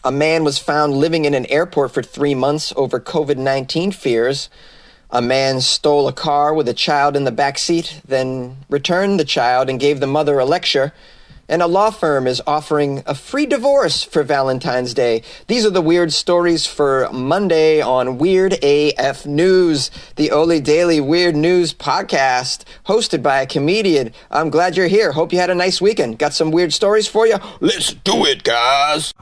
A man was found living in an airport for 3 months over COVID-19 fears. A man stole a car with a child in the backseat, then returned the child and gave the mother a lecture. And a law firm is offering a free divorce for Valentine's Day. These are the weird stories for Monday on Weird AF News, the only daily weird news podcast hosted by a comedian. I'm glad you're here. Hope you had a nice weekend. Got some weird stories for you. Let's do it, guys.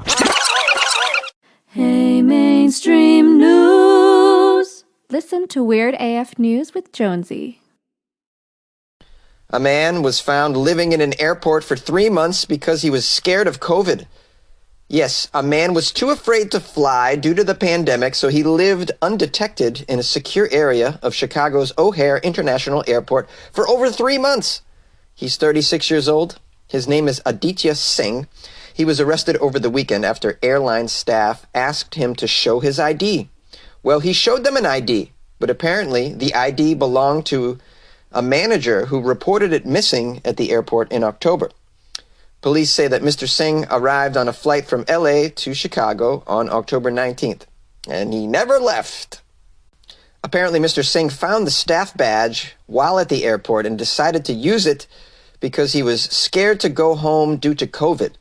Hey, mainstream news. Listen to Weird AF News with Jonesy. A man was found living in an airport for 3 months because he was scared of COVID. Yes, a man was too afraid to fly due to the pandemic, so he lived undetected in a secure area of Chicago's O'Hare International Airport for over 3 months. He's 36 years old. His name is Aditya Singh. He was arrested over the weekend after airline staff asked him to show his ID. Well, he showed them an ID, but apparently the ID belonged to a manager who reported it missing at the airport in October. Police say that Mr. Singh arrived on a flight from LA to Chicago on October 19th, and he never left. Apparently, Mr. Singh found the staff badge while at the airport and decided to use it because he was scared to go home due to COVID.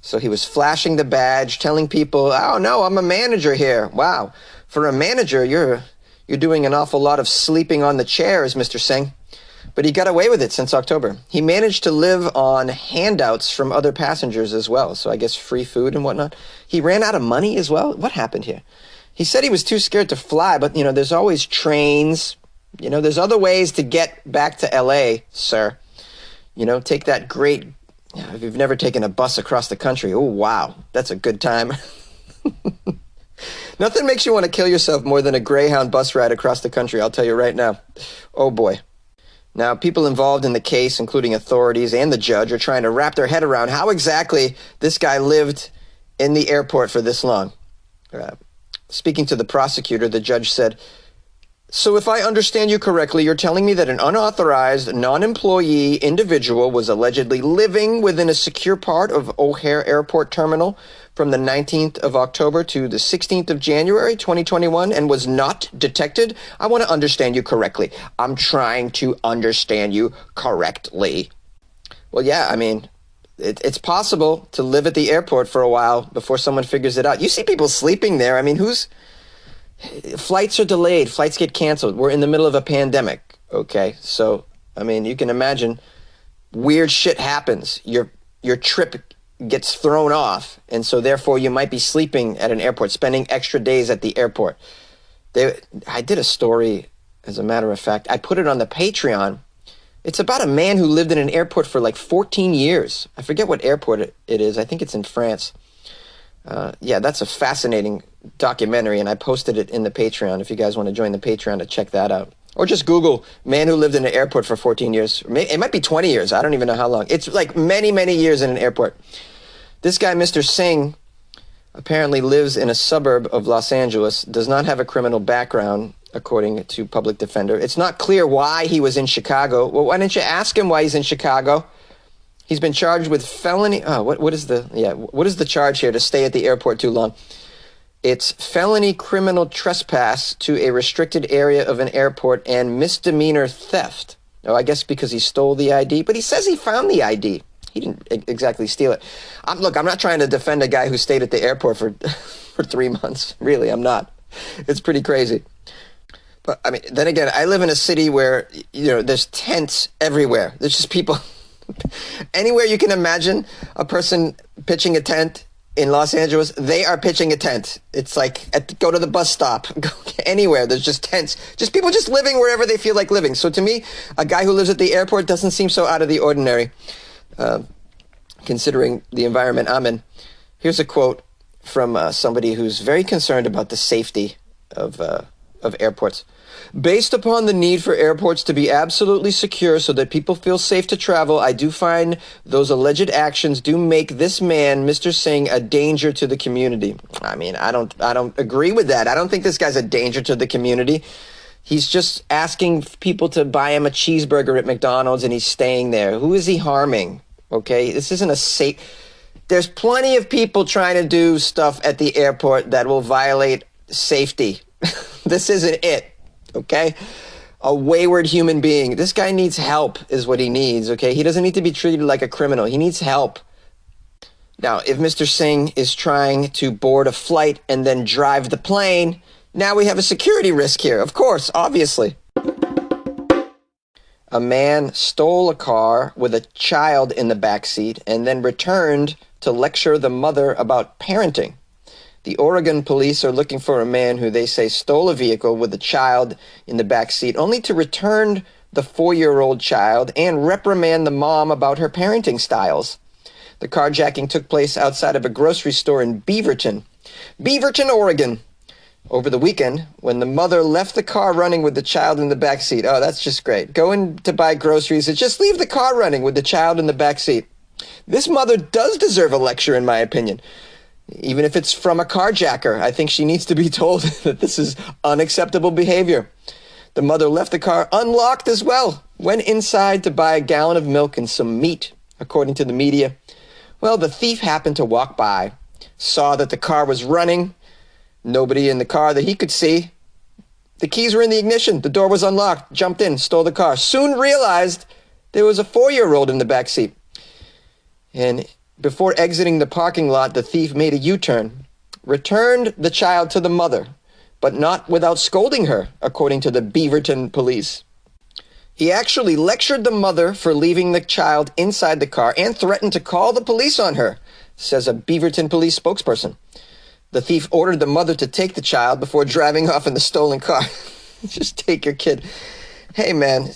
So he was flashing the badge, telling people, "Oh no, I'm a manager here." Wow. For a manager, you're doing an awful lot of sleeping on the chairs, Mr. Singh. But he got away with it since October. He managed to live on handouts from other passengers as well, so I guess free food and whatnot. He ran out of money as well. What happened here? He said he was too scared to fly, but, there's always trains. There's other ways to get back to LA, sir. Take that great, if you've never taken a bus across the country, oh, wow, that's a good time. Nothing makes you want to kill yourself more than a Greyhound bus ride across the country, I'll tell you right now. Oh, boy. Now, people involved in the case, including authorities and the judge, are trying to wrap their head around how exactly this guy lived in the airport for this long. Speaking to the prosecutor, the judge said, "So if I understand you correctly, you're telling me that an unauthorized, non-employee individual was allegedly living within a secure part of O'Hare Airport Terminal from the 19th of October to the 16th of January, 2021, and was not detected? I want to understand you correctly. I'm trying to understand you correctly." Well, yeah, it's possible to live at the airport for a while before someone figures it out. You see people sleeping there. Flights are delayed. Flights get canceled. We're in the middle of a pandemic, okay? So, you can imagine weird shit happens. Your trip gets thrown off, and so therefore you might be sleeping at an airport, spending extra days at the airport. I did a story, as a matter of fact. I put it on the Patreon. It's about a man who lived in an airport for like 14 years. I forget what airport it is. I think it's in France. Yeah, that's a fascinating documentary, and I posted it in the Patreon if you guys want to join the Patreon to check that out. Or just Google man who lived in an airport for 14 years. It might be 20 years. I don't even know how long. It's like many, many years in an airport. This guy, Mr. Singh, apparently lives in a suburb of Los Angeles, does not have a criminal background, according to public defender. It's not clear why he was in Chicago. Well, why didn't you ask him why he's in Chicago? He's been charged with felony. What is the charge here to stay at the airport too long? It's felony criminal trespass to a restricted area of an airport and misdemeanor theft. Oh, I guess because he stole the ID, but he says he found the ID. He didn't exactly steal it. I'm not trying to defend a guy who stayed at the airport for 3 months. Really, I'm not. It's pretty crazy. But then again, I live in a city where, there's tents everywhere. There's just people. Anywhere you can imagine a person pitching a tent in Los Angeles, they are pitching a tent. It's like, go to the bus stop, go anywhere. There's just tents. Just people just living wherever they feel like living. So to me, a guy who lives at the airport doesn't seem so out of the ordinary, considering the environment I'm in. Here's a quote from somebody who's very concerned about the safety of airports. "Based upon the need for airports to be absolutely secure so that people feel safe to travel, I do find those alleged actions do make this man, Mr. Singh, a danger to the community." I don't agree with that. I don't think this guy's a danger to the community. He's just asking people to buy him a cheeseburger at McDonald's and he's staying there. Who is he harming? Okay, this isn't a safe... There's plenty of people trying to do stuff at the airport that will violate safety. This isn't it, okay? A wayward human being. This guy needs help is what he needs, okay? He doesn't need to be treated like a criminal. He needs help. Now, if Mr. Singh is trying to board a flight and then drive the plane, now we have a security risk here. Of course, obviously. A man stole a car with a child in the backseat and then returned to lecture the mother about parenting. The Oregon police are looking for a man who they say stole a vehicle with a child in the backseat, only to return the 4-year-old child and reprimand the mom about her parenting styles. The carjacking took place outside of a grocery store in Beaverton, Oregon, over the weekend when the mother left the car running with the child in the backseat. Oh, that's just great. Going to buy groceries and just leave the car running with the child in the backseat. This mother does deserve a lecture, in my opinion. Even if it's from a carjacker, I think she needs to be told that this is unacceptable behavior. The mother left the car unlocked as well, went inside to buy a gallon of milk and some meat, according to the media. Well, the thief happened to walk by, saw that the car was running, nobody in the car that he could see. The keys were in the ignition, the door was unlocked, jumped in, stole the car. Soon realized there was a 4-year-old in the backseat. And before exiting the parking lot, the thief made a U-turn, returned the child to the mother, but not without scolding her, according to the Beaverton police. He actually lectured the mother for leaving the child inside the car and threatened to call the police on her, says a Beaverton police spokesperson. The thief ordered the mother to take the child before driving off in the stolen car. Just take your kid. Hey, man,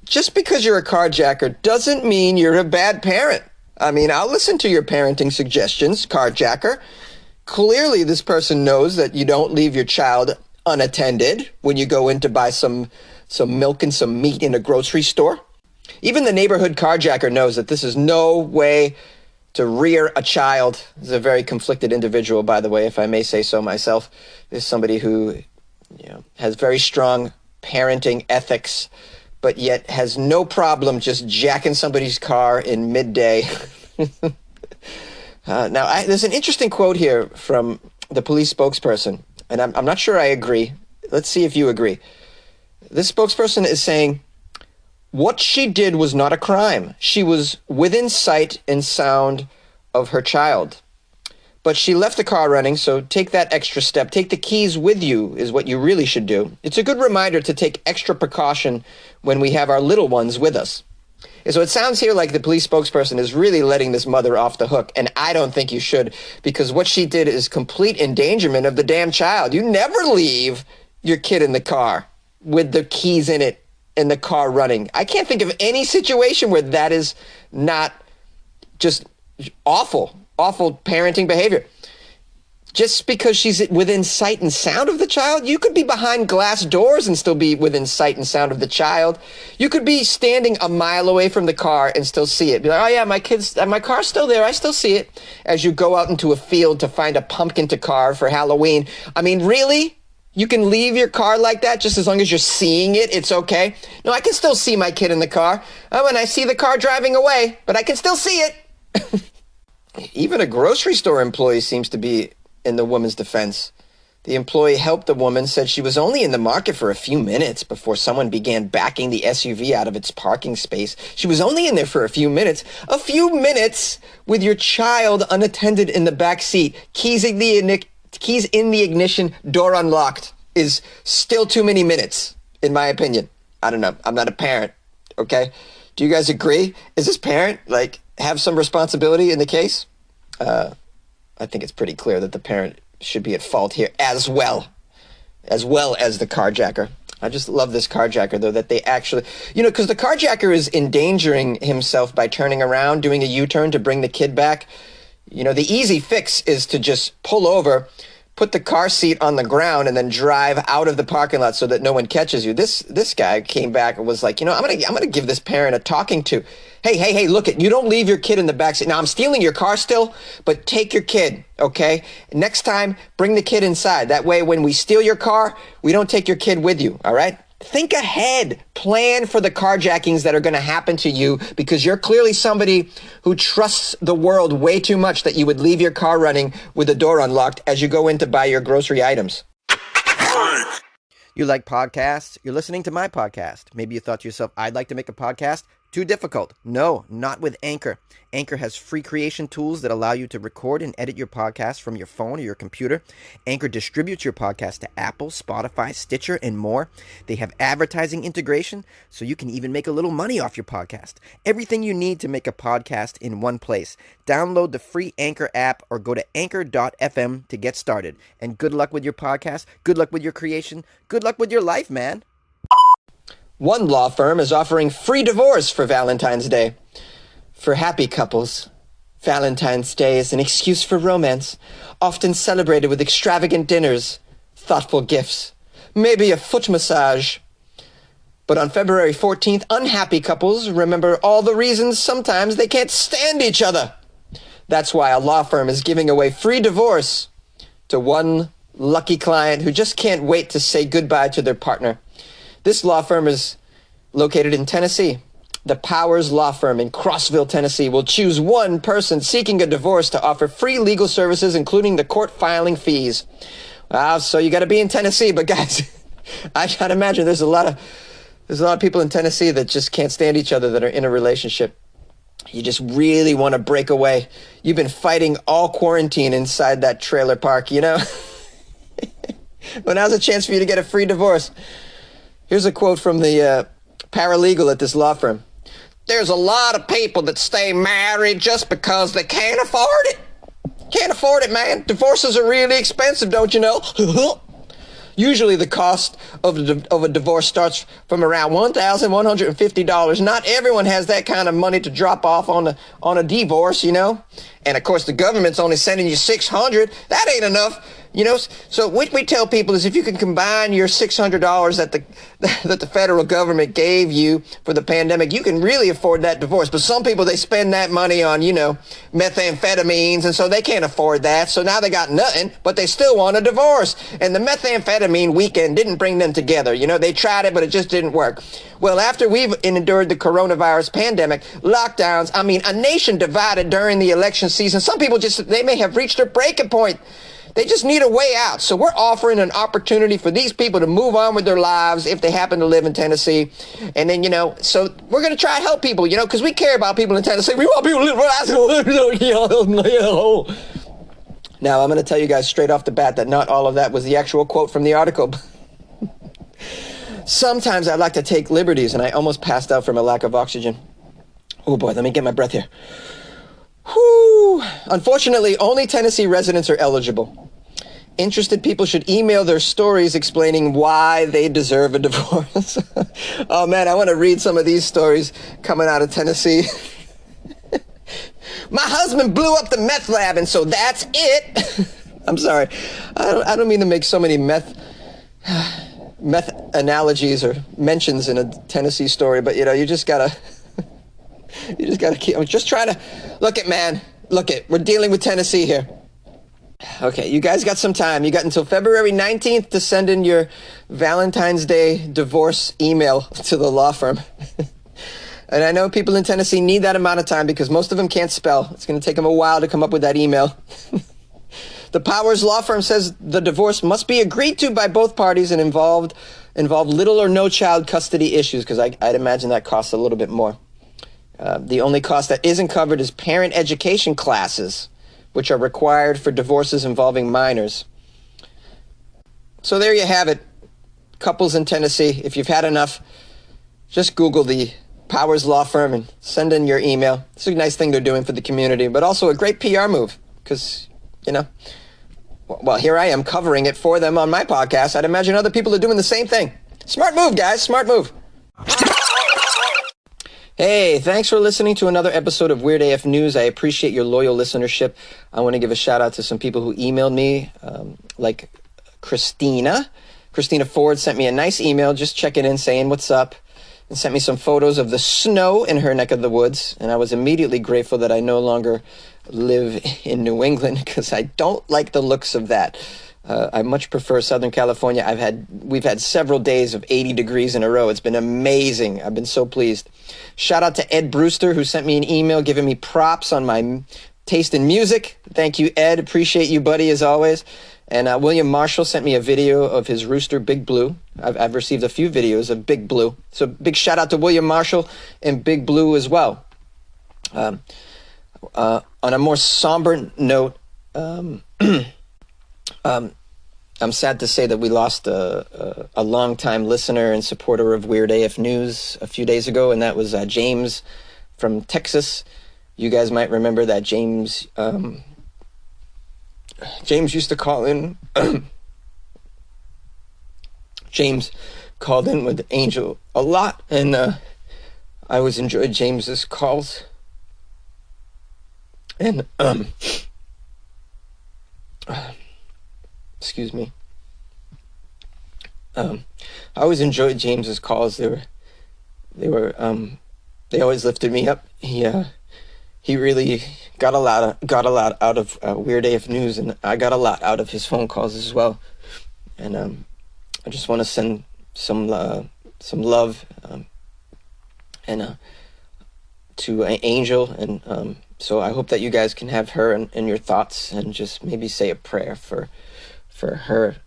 just because you're a carjacker doesn't mean you're a bad parent. I mean, I'll listen to your parenting suggestions, carjacker. Clearly, this person knows that you don't leave your child unattended when you go in to buy some milk and some meat in a grocery store. Even the neighborhood carjacker knows that this is no way to rear a child. This is a very conflicted individual, by the way, if I may say so myself. This is somebody who, has very strong parenting ethics, but yet has no problem just jacking somebody's car in midday. Now, there's an interesting quote here from the police spokesperson, and I'm not sure I agree. Let's see if you agree. This spokesperson is saying, what she did was not a crime. She was within sight and sound of her child. But she left the car running, so take that extra step. Take the keys with you is what you really should do. It's a good reminder to take extra precaution when we have our little ones with us. And so it sounds here like the police spokesperson is really letting this mother off the hook, and I don't think you should, because what she did is complete endangerment of the damn child. You never leave your kid in the car with the keys in it and the car running. I can't think of any situation where that is not just awful parenting behavior. Just because she's within sight and sound of the child, you could be behind glass doors and still be within sight and sound of the child. You could be standing a mile away from the car and still see it. Be like, oh yeah, my car's still there. I still see it. As you go out into a field to find a pumpkin to carve for Halloween. I mean, really? You can leave your car like that just as long as you're seeing it? It's okay? No, I can still see my kid in the car. Oh, and I see the car driving away, but I can still see it. Even a grocery store employee seems to be in the woman's defense. The employee helped the woman, said she was only in the market for a few minutes before someone began backing the SUV out of its parking space. She was only in there for a few minutes. A few minutes with your child unattended in the back seat, keys in the ignition, door unlocked, is still too many minutes, in my opinion. I don't know. I'm not a parent, okay? Do you guys agree? Is this parent, have some responsibility in the case? I think it's pretty clear that the parent should be at fault here as well as the carjacker. I just love this carjacker, though, that they actually, because the carjacker is endangering himself by turning around, doing a U-turn to bring the kid back. The easy fix is to just pull over, put the car seat on the ground, and then drive out of the parking lot so that no one catches you. This guy came back and was like, I'm gonna give this parent a talking to. Hey, look it. You don't leave your kid in the backseat. Now I'm stealing your car still, but take your kid, okay? Next time, bring the kid inside. That way, when we steal your car, we don't take your kid with you. All right? Think ahead. Plan for the carjackings that are going to happen to you, because you're clearly somebody who trusts the world way too much that you would leave your car running with the door unlocked as you go in to buy your grocery items. You like podcasts? You're listening to my podcast. Maybe you thought to yourself, I'd like to make a podcast. Too difficult. No, not with Anchor. Anchor has free creation tools that allow you to record and edit your podcast from your phone or your computer. Anchor distributes your podcast to Apple, Spotify, Stitcher, and more. They have advertising integration, so you can even make a little money off your podcast. Everything you need to make a podcast in one place. Download the free Anchor app or go to anchor.fm to get started. And good luck with your podcast. Good luck with your creation. Good luck with your life, man. One law firm is offering free divorce for Valentine's Day. For happy couples, Valentine's Day is an excuse for romance, often celebrated with extravagant dinners, thoughtful gifts, maybe a foot massage. But on February 14th, unhappy couples remember all the reasons sometimes they can't stand each other. That's why a law firm is giving away free divorce to one lucky client who just can't wait to say goodbye to their partner. This law firm is located in Tennessee. The Powers Law Firm in Crossville, Tennessee will choose one person seeking a divorce to offer free legal services, including the court filing fees. Wow, so you got to be in Tennessee. But guys, I gotta imagine there's a lot of people in Tennessee that just can't stand each other, that are in a relationship. You just really want to break away. You've been fighting all quarantine inside that trailer park, you know? But now's a chance for you to get a free divorce. Here's a quote from the paralegal at this law firm. There's a lot of people that stay married just because they can't afford it. Can't afford it, man. Divorces are really expensive, don't you know? Usually the cost of a divorce starts from around $1,150. Not everyone has that kind of money to drop off on a divorce, you know? And of course the government's only sending you $600. That ain't enough. You know, so what we tell people is if you can combine your $600 that the federal government gave you for the pandemic, you can really afford that divorce. But some people, they spend that money on, you know, methamphetamines, and so they can't afford that. So now they got nothing, but they still want a divorce. And the methamphetamine weekend didn't bring them together. You know, they tried it, but it just didn't work. Well, after we've endured the coronavirus pandemic, lockdowns, I mean, a nation divided during the election season, some people they may have reached their breaking point. They just need a way out. So we're offering an opportunity for these people to move on with their lives if they happen to live in Tennessee. And then, you know, so we're going to try to help people, you know, because we care about people in Tennessee. We want people to live. Now, I'm going to tell you guys straight off the bat that not all of that was the actual quote from the article. Sometimes I like to take liberties, and I almost passed out from a lack of oxygen. Oh, boy, let me get my breath here. Whew. Unfortunately, only Tennessee residents are eligible. Interested people should email their stories explaining why they deserve a divorce. Oh man, I want to read some of these stories coming out of Tennessee. My husband blew up the meth lab, and so that's it. I'm sorry. I don't mean to make so many meth analogies or mentions in a Tennessee story, but you know, you just gotta keep, I'm just trying to, we're dealing with Tennessee here. Okay, you guys got some time. You got until February 19th to send in your Valentine's Day divorce email to the law firm. And I know people in Tennessee need that amount of time because most of them can't spell. It's going to take them a while to come up with that email. The Powers Law Firm says the divorce must be agreed to by both parties and involve little or no child custody issues, because I'd imagine that costs a little bit more. The only cost that isn't covered is parent education classes, which are required for divorces involving minors. So there you have it. Couples in Tennessee, if you've had enough, just Google the Powers Law Firm and send in your email. It's a nice thing they're doing for the community, but also a great PR move because, you know, well, here I am covering it for them on my podcast. I'd imagine other people are doing the same thing. Smart move, guys. Smart move. Hey, thanks for listening to another episode of Weird AF News. I appreciate your loyal listenership. I want to give a shout out to some people who emailed me, like Christina. Christina Ford sent me a nice email just checking in, saying what's up, and sent me some photos of the snow in her neck of the woods. And I was immediately grateful that I no longer live in New England because I don't like the looks of that. I much prefer Southern California. We've had several days of 80 degrees in a row. It's been amazing. I've been so pleased. Shout out to Ed Brewster, who sent me an email giving me props on my taste in music. Thank you, Ed. Appreciate you, buddy, as always. And William Marshall sent me a video of his rooster, Big Blue. I've received a few videos of Big Blue. So big shout out to William Marshall and Big Blue as well. On a more somber note, I'm sad to say that we lost a longtime listener and supporter of Weird AF News a few days ago, and that was James from Texas. You guys might remember that James used to call in. James called in with Angel a lot, and I always enjoyed James's calls. And excuse me. I always enjoyed James's calls. They always lifted me up. He really got a lot out of Weird AF News, and I got a lot out of his phone calls as well. And I just want to send some love and to Angel, and so I hope that you guys can have her in your thoughts, and just maybe say a prayer for her,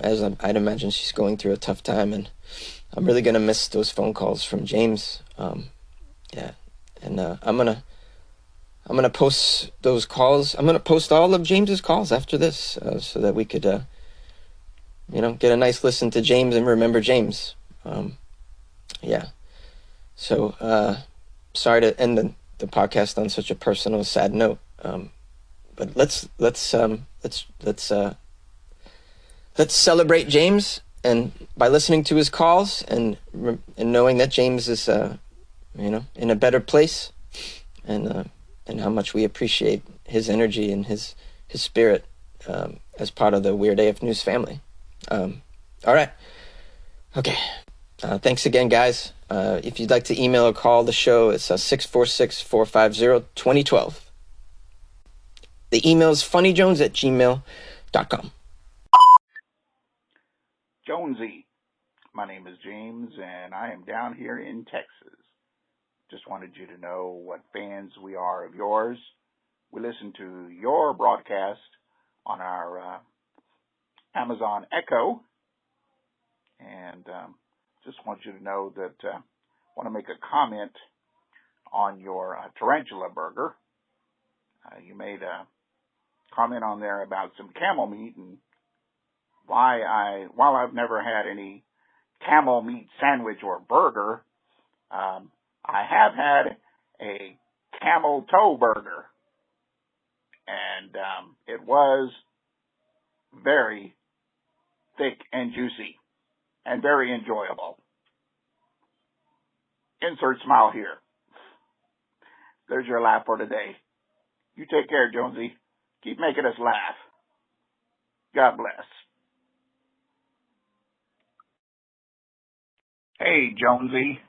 as I'd imagine she's going through a tough time, and I'm really gonna miss those phone calls from James. Yeah, and I'm gonna post those calls. I'm gonna post all of James's calls after this, so that we could, get a nice listen to James and remember James. Yeah. So sorry to end the podcast on such a personal, sad note. But let's celebrate James, and by listening to his calls and knowing that James is in a better place, and how much we appreciate his energy and his spirit as part of the Weird AF News family. All right. Okay. Thanks again, guys. If you'd like to email or call the show, it's 646-450-2012. The email is funnyjones@gmail.com. JONESY. My name is James, and I am down here in Texas. Just wanted you to know what fans we are of yours. We listen to your broadcast on our Amazon Echo, and just want you to know that I want to make a comment on your tarantula burger. You made a comment on there about some camel meat, and while I've never had any camel meat sandwich or burger, I have had a camel toe burger, and it was very thick and juicy and very enjoyable. Insert smile here. There's your laugh for today. You take care, Jonesy. Keep making us laugh. God bless. Hey, Jonesy.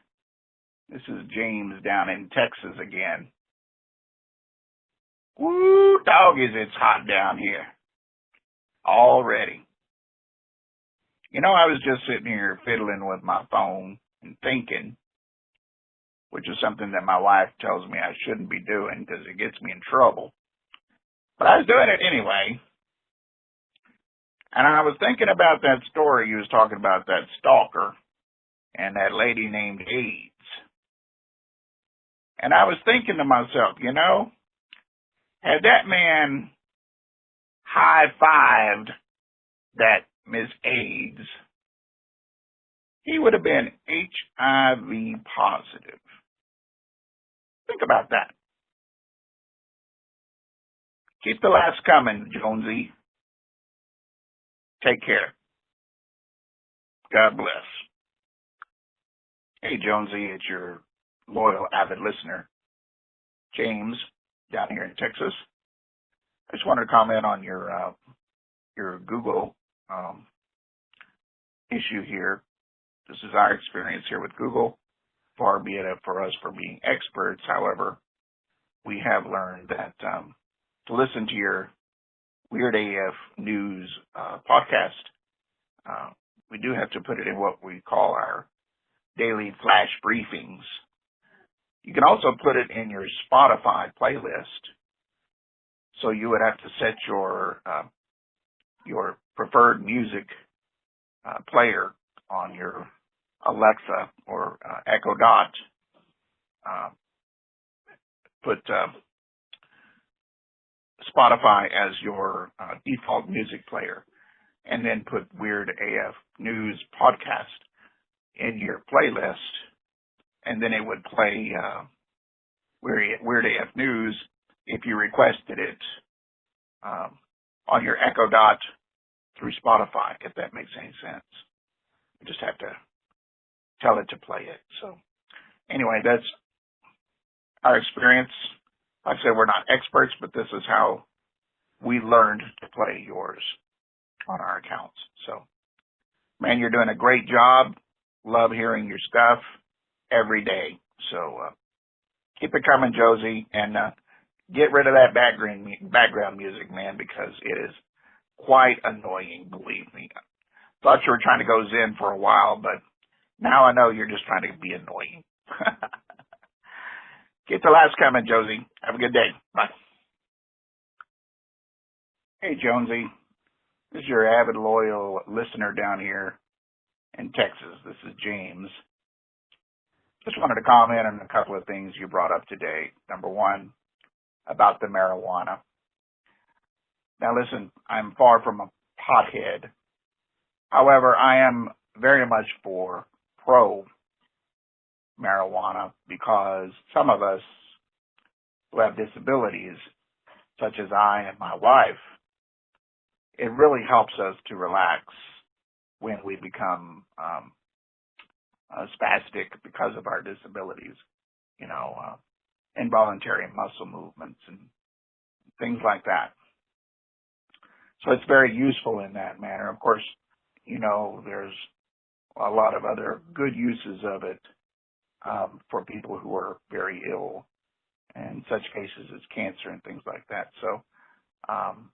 This is James down in Texas again. Woo, doggies, it's hot down here. Already. I was just sitting here fiddling with my phone and thinking, which is something that my wife tells me I shouldn't be doing because it gets me in trouble. But I was doing it anyway. And I was thinking about that story you was talking about, that stalker and that lady named AIDS. And I was thinking to myself, had that man high-fived that Miss AIDS, he would have been HIV positive. Think about that. Keep the laughs coming, Jonesy. Take care. God bless. Hey, Jonesy, it's your loyal, avid listener, James, down here in Texas. I just wanted to comment on your Google issue here. This is our experience here with Google. Far be it for us for being experts. However, we have learned that to listen to your Weird AF News podcast. We do have to put it in what we call our daily flash briefings. You can also put it in your Spotify playlist. So you would have to set your preferred music player on your Alexa or Echo Dot. Put Spotify as your default music player, and then put Weird AF News podcast in your playlist, and then it would play Weird AF News if you requested it on your Echo Dot through Spotify, if that makes any sense. You just have to tell it to play it. So anyway, that's our experience. Like I said, we're not experts, but this is how we learned to play yours on our accounts. So, man, you're doing a great job. Love hearing your stuff every day. So keep it coming, Josie, and get rid of that background music, man, because it is quite annoying, believe me. Thought you were trying to go Zen for a while, but now I know you're just trying to be annoying. Get the laughs coming, Josie. Have a good day. Bye. Hey, Jonesy. This is your avid, loyal listener down here in Texas. This is James. Just wanted to comment on a couple of things you brought up today. Number one, about the marijuana. Now, listen, I'm far from a pothead. However, I am very much for pro-marijuana because some of us who have disabilities, such as I and my wife, it really helps us to relax when we become spastic because of our disabilities, involuntary muscle movements and things like that. So it's very useful in that manner. Of course, there's a lot of other good uses of it for people who are very ill, and in such cases as cancer and things like that. So I'm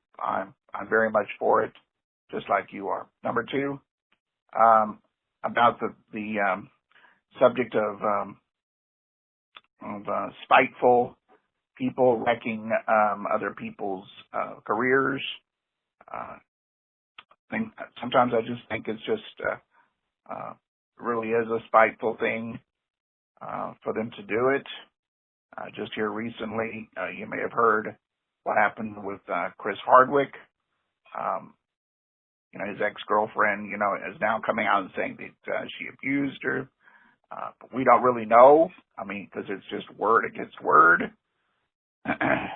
very much for it, just like you are. Number two, about the subject of spiteful people wrecking other people's careers. Sometimes I just think it's just really is a spiteful thing for them to do it. Just here recently, you may have heard what happened with Chris Hardwick. His ex-girlfriend, is now coming out and saying that she abused her. But we don't really know. Because it's just word against word. I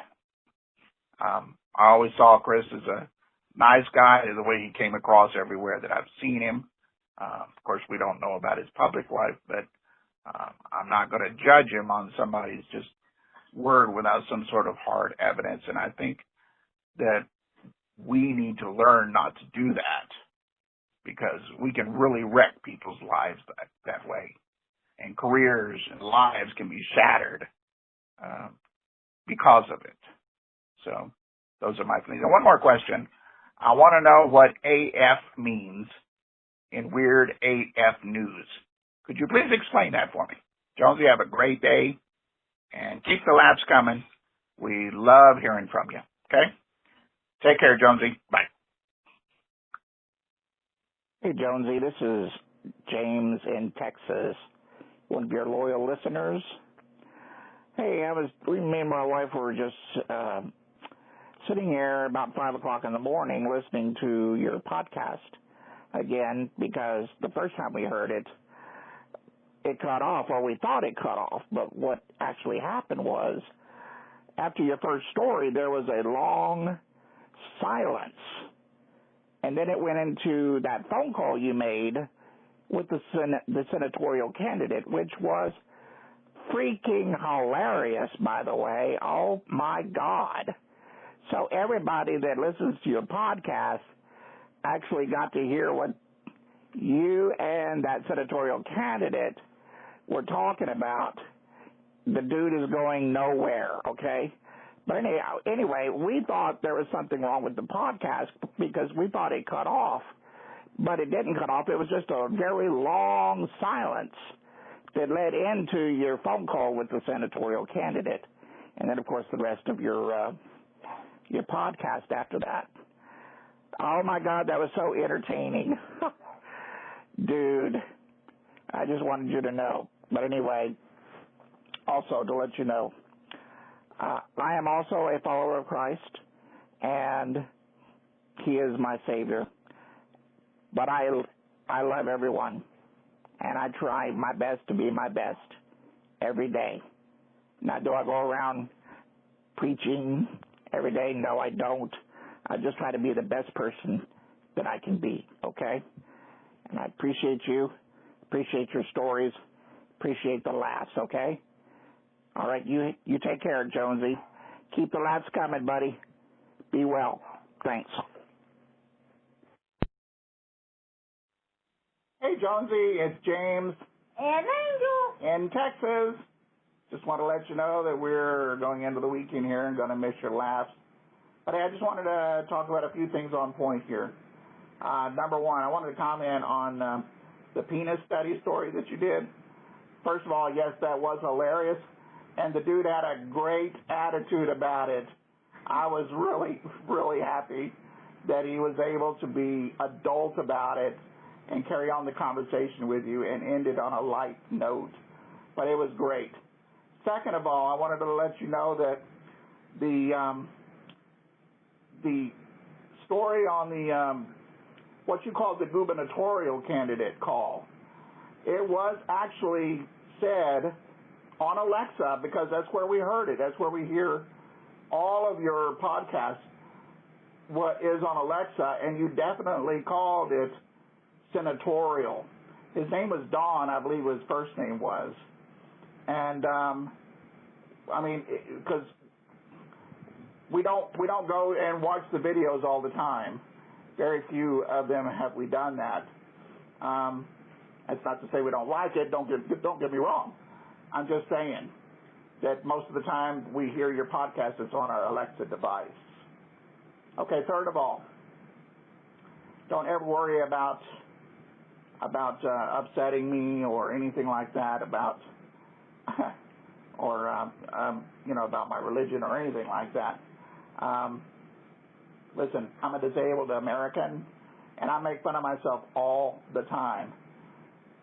always saw Chris as a nice guy, the way he came across everywhere that I've seen him. Of course, we don't know about his public life, but I'm not going to judge him on somebody's just word without some sort of hard evidence. And I think that we need to learn not to do that because we can really wreck people's lives that way. And careers and lives can be shattered because of it. So those are my feelings. And one more question. I want to know what AF means in Weird AF News. Could you please explain that for me? Jonesy, have a great day, and keep the laughs coming. We love hearing from you, okay? Take care, Jonesy. Bye. Hey, Jonesy, this is James in Texas, one of your loyal listeners. Hey, me and my wife were just sitting here about 5 o'clock in the morning listening to your podcast again because the first time we heard it, it cut off, or we thought it cut off. But what actually happened was, after your first story, there was a long silence. And then it went into that phone call you made with the senatorial candidate, which was freaking hilarious, by the way. Oh, my God. So everybody that listens to your podcast actually got to hear what you and that senatorial candidate were talking about. The dude is going nowhere, okay? But anyway, we thought there was something wrong with the podcast because we thought it cut off. But it didn't cut off. It was just a very long silence that led into your phone call with the senatorial candidate. And then, of course, the rest of your podcast after that. Oh, my God, that was so entertaining. Dude, I just wanted you to know. But anyway, also to let you know, I am also a follower of Christ, and he is my Savior. But I love everyone, and I try my best to be my best every day. Now, do I go around preaching every day? No, I don't. I just try to be the best person that I can be, okay? And I appreciate you, appreciate your stories, appreciate the laughs, okay? All right, you take care, Jonesy. Keep the laughs coming, buddy. Be well. Thanks. Hey, Jonesy, it's James. And Angel. In Texas. Just want to let you know that we're going into the weekend here and going to miss your laughs. But hey, I just wanted to talk about a few things on point here. Number one, I wanted to comment on the penis study story that you did. First of all, yes, that was hilarious. And the dude had a great attitude about it. I was really, really happy that he was able to be adult about it and carry on the conversation with you and end it on a light note. But it was great. Second of all, I wanted to let you know that the story on the what you call the gubernatorial candidate call, it was actually said on Alexa, because that's where we heard it. That's where we hear all of your podcasts, what is on Alexa, and you definitely called it senatorial. His name was Don, I believe his first name was. And I mean, because we don't go and watch the videos all the time. Very few of them have we done that. That's not to say we don't like it. Don't get me wrong. I'm just saying that most of the time we hear your podcast, it's on our Alexa device. Okay. Third of all, don't ever worry about upsetting me or anything like that about or about my religion or anything like that. Listen, I'm a disabled American, and I make fun of myself all the time.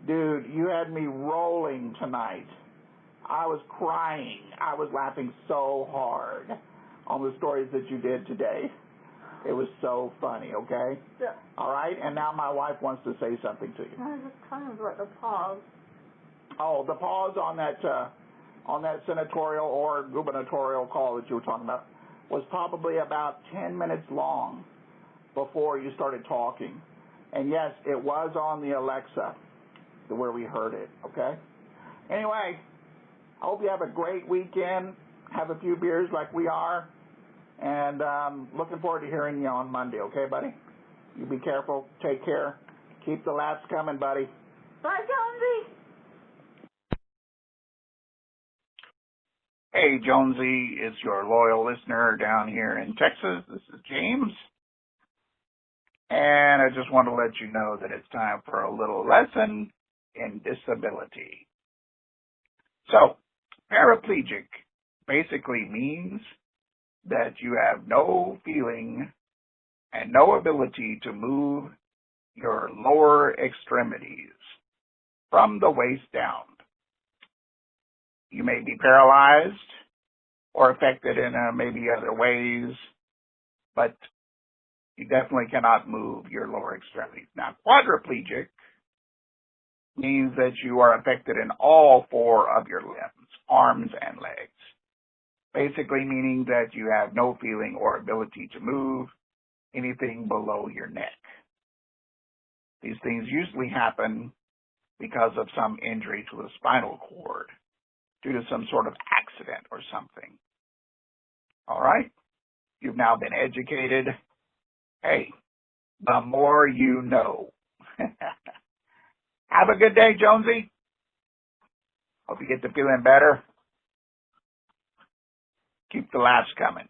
Dude, you had me rolling tonight. I was crying. I was laughing so hard on the stories that you did today. It was so funny, okay? Yeah. All right? And now my wife wants to say something to you. I just kind of like the pause. Oh, the pause on that senatorial or gubernatorial call that you were talking about was probably about 10 minutes long before you started talking. And yes, it was on the Alexa where we heard it, okay? Anyway, I hope you have a great weekend. Have a few beers like we are. And looking forward to hearing you on Monday, okay, buddy? You be careful. Take care. Keep the laughs coming, buddy. Bye, Jonesy. Hey, Jonesy, it's your loyal listener down here in Texas. This is James. And I just want to let you know that it's time for a little lesson in disability. So, paraplegic basically means that you have no feeling and no ability to move your lower extremities from the waist down. You may be paralyzed or affected in maybe other ways, but you definitely cannot move your lower extremities. Now, quadriplegic means that you are affected in all four of your limbs, arms and legs. Basically meaning that you have no feeling or ability to move anything below your neck. These things usually happen because of some injury to the spinal cord, due to some sort of accident or something. All right? You've now been educated. Hey, the more you know. Have a good day, Jonesy. Hope you get to feeling better. Keep the laughs coming.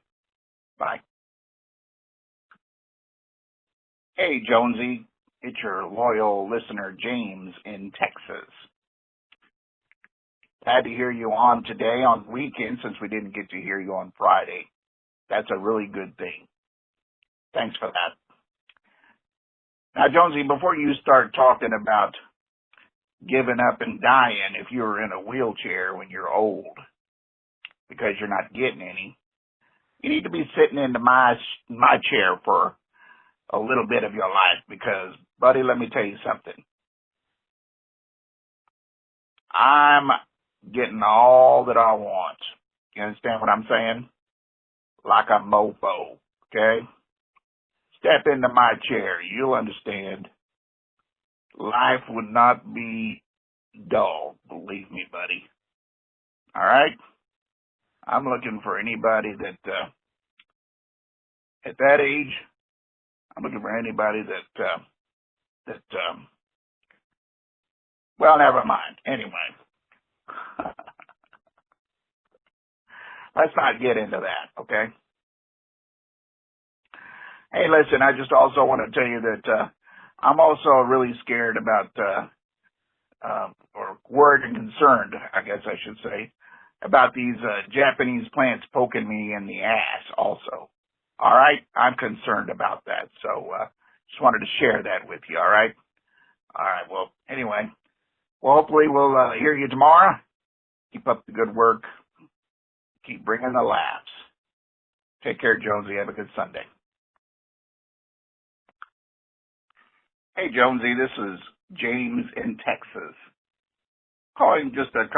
Bye. Hey, Jonesy. It's your loyal listener, James, in Texas. Glad to hear you on today on the weekend since we didn't get to hear you on Friday. That's a really good thing. Thanks for that. Now, Jonesy, before you start talking about giving up and dying if you're in a wheelchair when you're old because you're not getting any, you need to be sitting in my chair for a little bit of your life because, buddy, let me tell you something. I'm getting all that I want. You understand what I'm saying? Like a mofo, okay? Step into my chair. You'll understand. Life would not be dull, believe me, buddy. All right? I'm looking for anybody that, at that age, I'm looking for anybody that, well, never mind. Anyway. Let's not get into that, okay? Hey, listen, I just also want to tell you that I'm also really scared about, or worried and concerned, I guess I should say, about these Japanese plants poking me in the ass also. All right? I'm concerned about that, so just wanted to share that with you, all right? All right, well, anyway. Well, hopefully we'll hear you tomorrow. Keep up the good work. Keep bringing the laughs. Take care, Jonesy. Have a good Sunday. Hey, Jonesy, this is James in Texas. Calling just to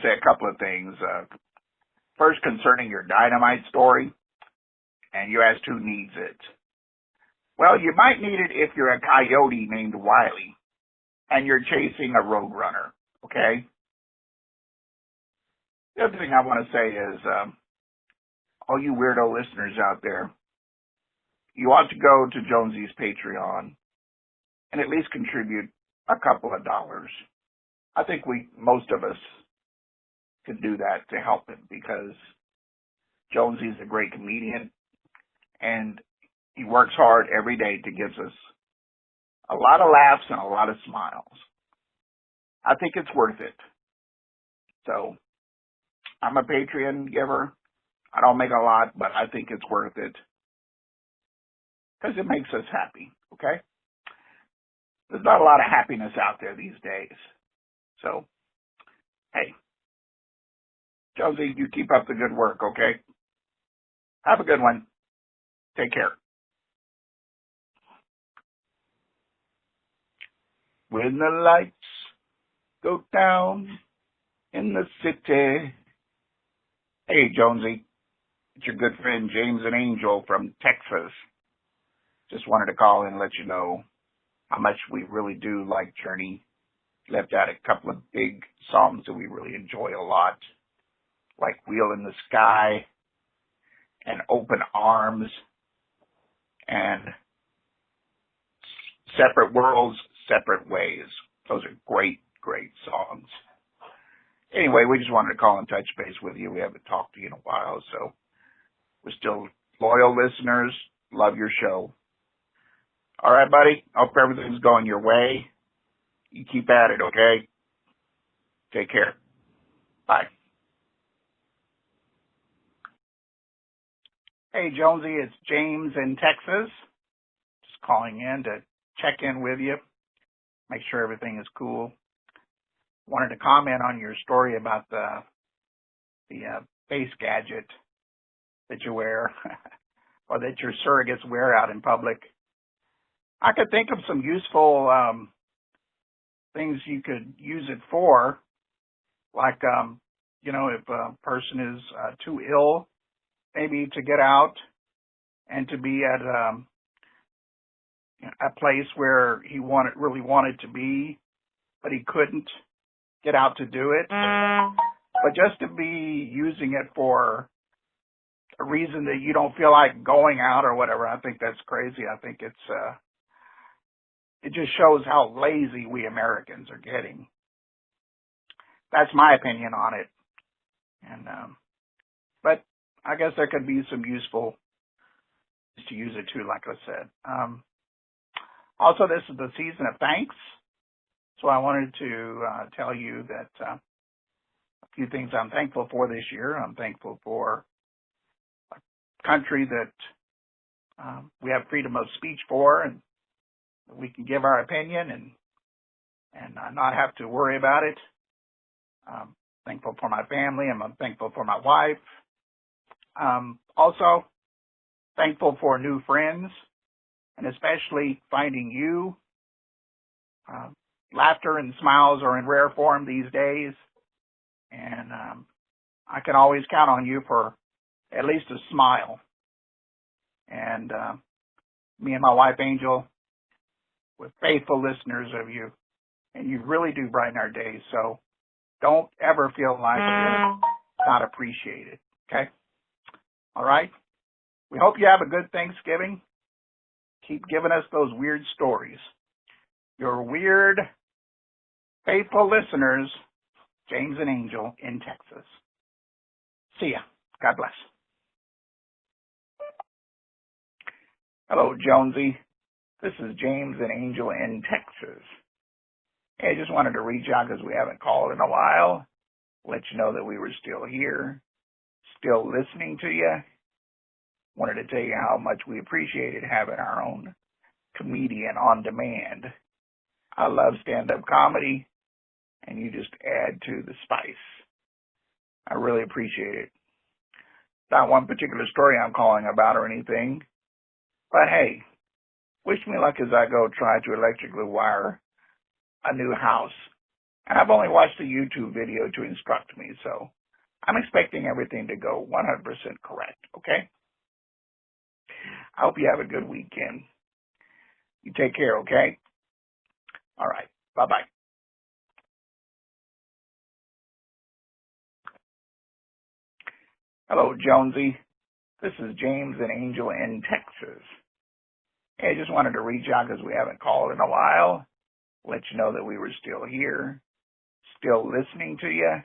say a couple of things. First, concerning your dynamite story, and you asked who needs it. Well, you might need it if you're a coyote named Wiley, and you're chasing a roadrunner, okay? The other thing I want to say is, all you weirdo listeners out there, you ought to go to Jonesy's Patreon and at least contribute a couple of dollars. I think most of us could do that to help him because Jonesy's a great comedian and he works hard every day to give us a lot of laughs and a lot of smiles. I think it's worth it. So, I'm a Patreon giver. I don't make a lot, but I think it's worth it because it makes us happy, okay? There's not a lot of happiness out there these days. So, hey, Jonesy, you keep up the good work, okay? Have a good one. Take care. When the lights go down in the city. Hey, Jonesy. It's your good friend James and Angel from Texas. Just wanted to call in and let you know how much we really do like Journey. Left out a couple of big songs that we really enjoy a lot, like Wheel in the Sky and Open Arms and Separate Worlds, Separate Ways. Those are great, great songs. Anyway, we just wanted to call and touch base with you. We haven't talked to you in a while, so we're still loyal listeners. Love your show. All right, buddy. Hope everything's going your way. You keep at it, okay? Take care. Bye. Hey, Jonesy, it's James in Texas. Just calling in to check in with you, make sure everything is cool. Wanted to comment on your story about the face gadget that you wear or that your surrogates wear out in public. I could think of some useful things you could use it for, like, if a person is too ill, maybe to get out and to be at a place where he really wanted to be, but he couldn't get out to do it. But just to be using it for a reason that you don't feel like going out or whatever, I think that's crazy. I think it just shows how lazy we Americans are getting. That's my opinion on it. And but I guess there could be some useful to use it too, like I said. Also, this is the season of thanks, so I wanted to tell you that a few things I'm thankful for this year. I'm thankful for a country that we have freedom of speech for, and we can give our opinion and not have to worry about it. I'm thankful for my family, and I'm thankful for my wife. Also, thankful for new friends, and especially finding you. Laughter and smiles are in rare form these days, and I can always count on you for at least a smile. And me and my wife, Angel, we're faithful listeners of you, and you really do brighten our days, so don't ever feel like you're not appreciated, okay? All right? We hope you have a good Thanksgiving. Keep giving us those weird stories. Your weird, faithful listeners, James and Angel in Texas. See ya. God bless. Hello, Jonesy. This is James and Angel in Texas. Hey, I just wanted to reach out because we haven't called in a while. Let you know that we were still here, still listening to you. Wanted to tell you how much we appreciated having our own comedian on demand. I love stand-up comedy, and you just add to the spice. I really appreciate it. Not one particular story I'm calling about or anything, but hey, wish me luck as I go try to electrically wire a new house. And I've only watched a YouTube video to instruct me, so I'm expecting everything to go 100% correct, okay? I hope you have a good weekend. You take care, okay? All right. Bye-bye. Hello, Jonesy. This is James and Angel in Texas. Hey, I just wanted to reach out because we haven't called in a while. Let you know that we were still here, still listening to you.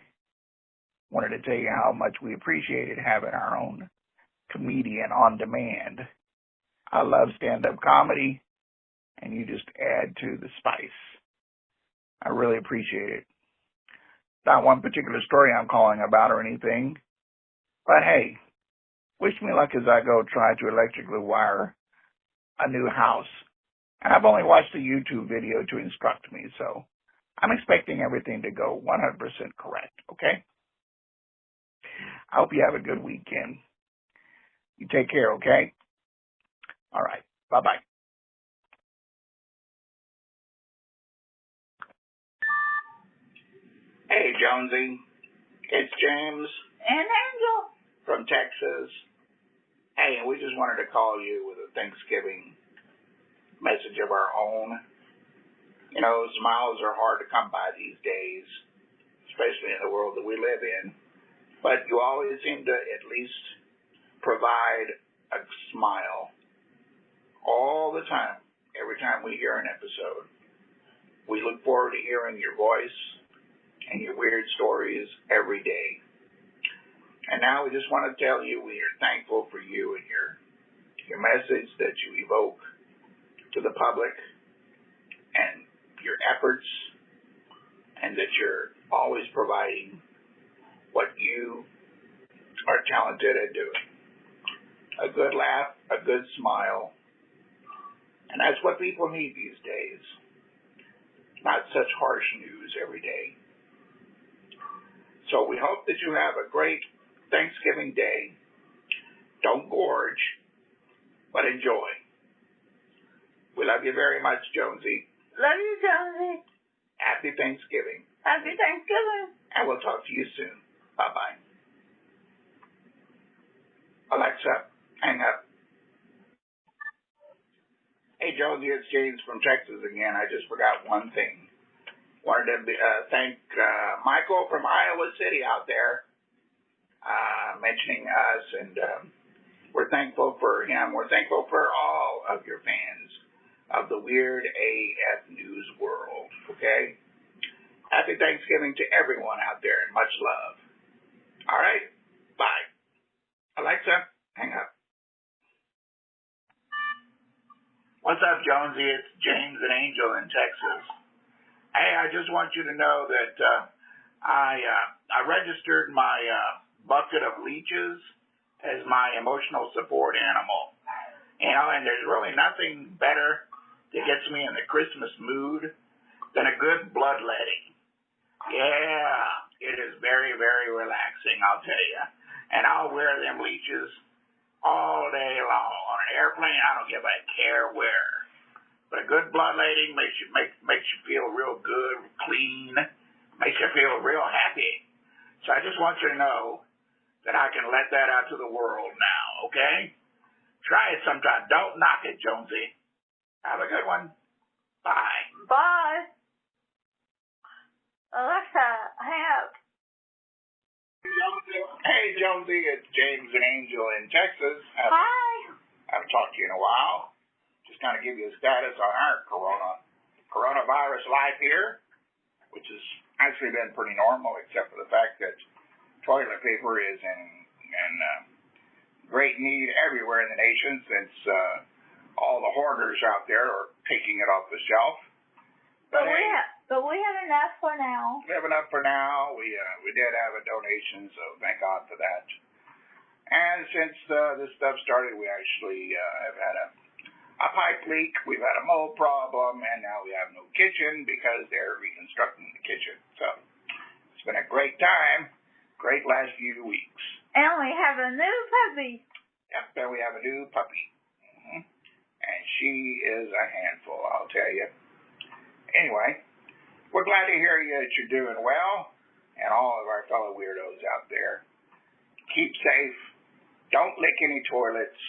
Wanted to tell you how much we appreciated having our own comedian on demand. I love stand-up comedy, and you just add to the spice. I really appreciate it. Not one particular story I'm calling about or anything, but hey, wish me luck as I go try to electrically wire a new house. And I've only watched a YouTube video to instruct me, so I'm expecting everything to go 100% correct, okay? I hope you have a good weekend. You take care, okay? All right. Bye-bye. Hey, Jonesy. It's James. And Angel. From Texas. Hey, and we just wanted to call you with a Thanksgiving message of our own. You know, smiles are hard to come by these days, especially in the world that we live in. But you always seem to at least provide a smile all the time, every time we hear an episode. We look forward to hearing your voice and your weird stories every day. And now we just want to tell you we are thankful for you and your message that you evoke to the public and your efforts, and that you're always providing what you are talented at doing. A good laugh, a good smile. And that's what people need these days. Not such harsh news every day. So we hope that you have a great Thanksgiving day. Don't gorge, but enjoy. We love you very much, Jonesy. Love you, Jonesy. Happy Thanksgiving. Happy Thanksgiving. And we'll talk to you soon. Bye-bye. Alexa, hang up. Hey, Jonesy, it's James from Texas again. I just forgot one thing. Wanted to thank Michael from Iowa City out there mentioning us, and we're thankful for him. We're thankful for all of your fans of the Weird AF News world, okay? Happy Thanksgiving to everyone out there, and much love. All right? Bye. Alexa, hang up. What's up, Jonesy? It's James and Angel in Texas. Hey, I just want you to know that I registered my bucket of leeches as my emotional support animal. You know, and there's really nothing better that gets me in the Christmas mood than a good bloodletting. Yeah, it is very, very relaxing, I'll tell you. And I'll wear them leeches all day long. On an airplane, I don't give a care where. But a good bloodletting makes you feel real good, clean, makes you feel real happy. So I just want you to know that I can let that out to the world now, okay? Try it sometime. Don't knock it, Jonesy. Have a good one. Bye. Bye. Alexa, hang up. Hey, Jonesy, it's James and Angel in Texas. Hi. Haven't talked to you in a while. Just kind of give you a status on our coronavirus life here, which has actually been pretty normal, except for the fact that toilet paper is in great need everywhere in the nation, since all the hoarders out there are taking it off the shelf. But we have enough for now. We have enough for now. We did have a donation, so thank God for that. And since this stuff started, we actually have had a pipe leak. We've had a mold problem, and now we have no kitchen because they're reconstructing the kitchen. So it's been a great time, great last few weeks. And we have a new puppy. Yep, and we have a new puppy. And she is a handful, I'll tell you. Anyway, we're glad to hear that you're doing well, and all of our fellow weirdos out there. Keep safe. Don't lick any toilets.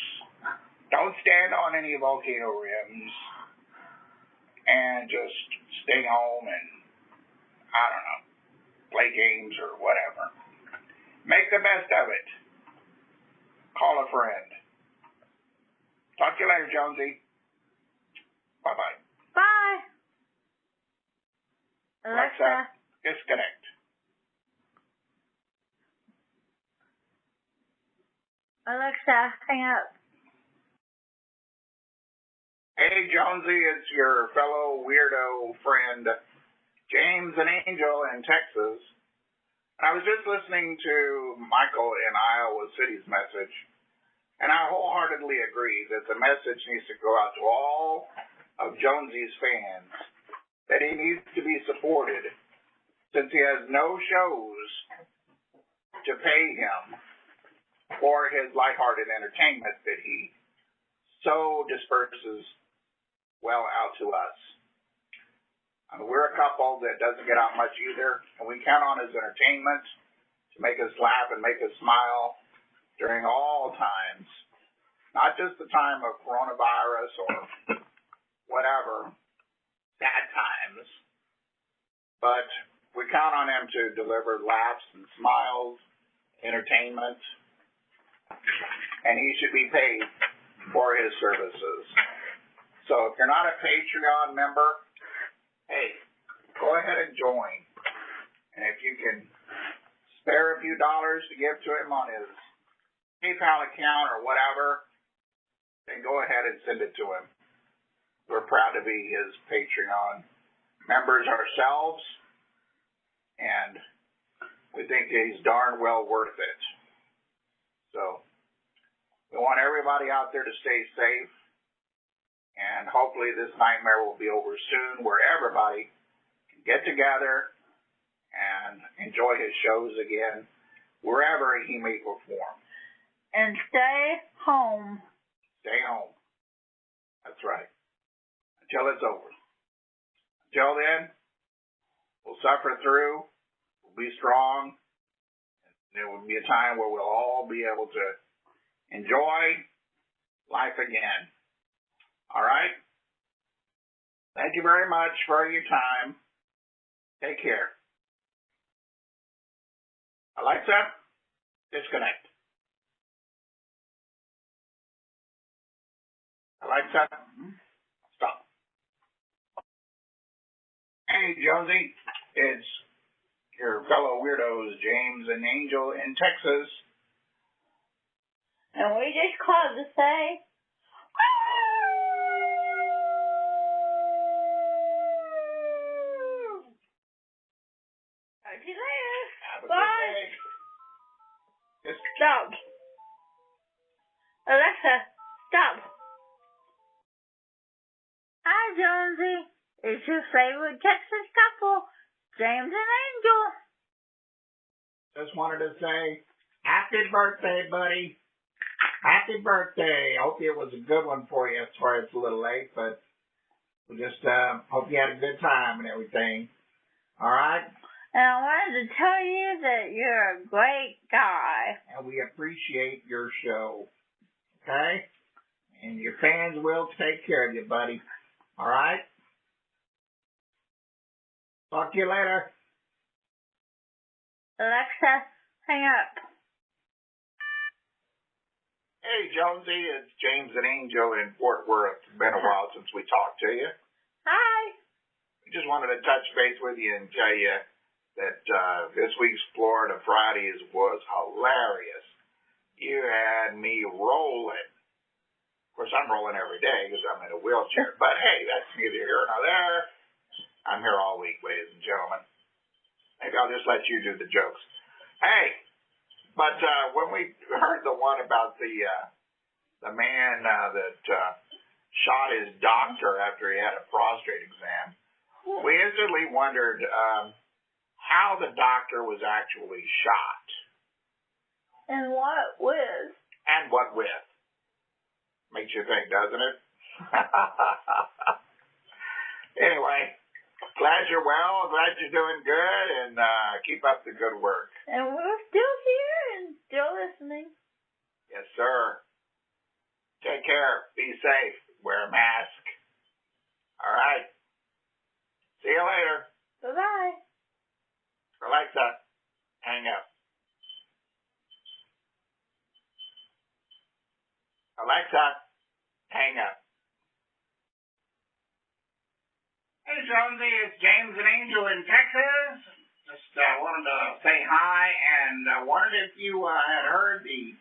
Don't stand on any volcano rims. And just stay home and, I don't know, play games or whatever. Make the best of it. Call a friend. Talk to you later, Jonesy. Bye-bye. Bye. Alexa, disconnect. Alexa, hang up. Hey, Jonesy, it's your fellow weirdo friend, James and Angel in Texas. I was just listening to Michael in Iowa City's message, and I wholeheartedly agree that the message needs to go out to all of Jonesy's fans, that he needs to be supported, since he has no shows to pay him for his lighthearted entertainment that he so disperses well out to us. I mean, we're a couple that doesn't get out much either, and we count on his entertainment to make us laugh and make us smile during all times, not just the time of coronavirus or whatever, bad times, but we count on him to deliver laughs and smiles, entertainment, and he should be paid for his services. So if you're not a Patreon member, hey, go ahead and join. And if you can spare a few dollars to give to him on his PayPal account or whatever, then go ahead and send it to him. We're proud to be his Patreon members ourselves, and we think he's darn well worth it. So we want everybody out there to stay safe, and hopefully this nightmare will be over soon, where everybody can get together and enjoy his shows again, wherever he may perform. And stay home. Stay home. That's right. Until it's over. Until then, we'll suffer through. We'll be strong. And there will be a time where we'll all be able to enjoy life again. All right? Thank you very much for your time. Take care. Alexa, disconnect. Alexa, stop. Hey, Jonesy, it's your fellow weirdos, James and Angel in Texas. And we just called to say, talk to you later. Have a Bye. good day. Stop. Alexa, stop. Hi, Jonesy. It's your favorite Texas couple, James and Angel. Just wanted to say, happy birthday, buddy. Happy birthday. I hope it was a good one for you. Sorry it's a little late, but we just hope you had a good time and everything. All right? And I wanted to tell you that you're a great guy. And we appreciate your show. Okay? And your fans will take care of you, buddy. All right? Talk to you later. Alexa, hang up. Hey, Jonesy, it's James and Angel in Fort Worth. It's been a while since we talked to you. Hi. We just wanted to touch base with you and tell you that this week's Florida Fridays was hilarious. You had me rolling. Of course, I'm rolling every day because I'm in a wheelchair. But, hey, that's neither here nor there. I'm here all week, ladies and gentlemen. Maybe I'll just let you do the jokes. Hey, but when we heard the one about the man that shot his doctor after he had a prostate exam, we instantly wondered how the doctor was actually shot. And what with? And what with. Makes you think, doesn't it? Anyway, glad you're well, glad you're doing good, and keep up the good work. And we're still here and still listening. Yes, sir. Take care. Be safe. Wear a mask. All right. See you later. Bye-bye. Alexa, hang up. Alexa, hang up. Hey, Jonesy, it's James and Angel in Texas. Just wanted to say hi and wondered if you had heard the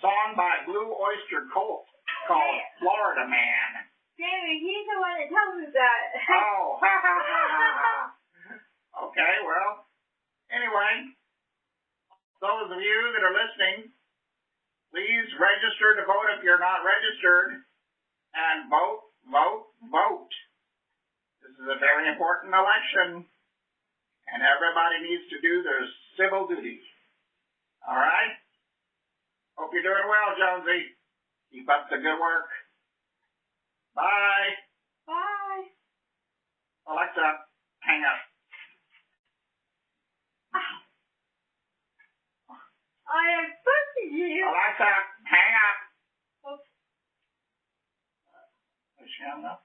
song by Blue Oyster Cult called Florida Man. Jamie, he's the one that told me about it. Oh, ha ha ha ha ha. Okay, well, anyway, those of you that are listening, please register to vote if you're not registered, and vote, vote, vote. This is a very important election, and everybody needs to do their civil duty. All right? Hope you're doing well, Jonesy. Keep up the good work. Bye. Bye. Alexa, hang up. I am fussing you. Alexa, hang up. Oops. Is she hung up?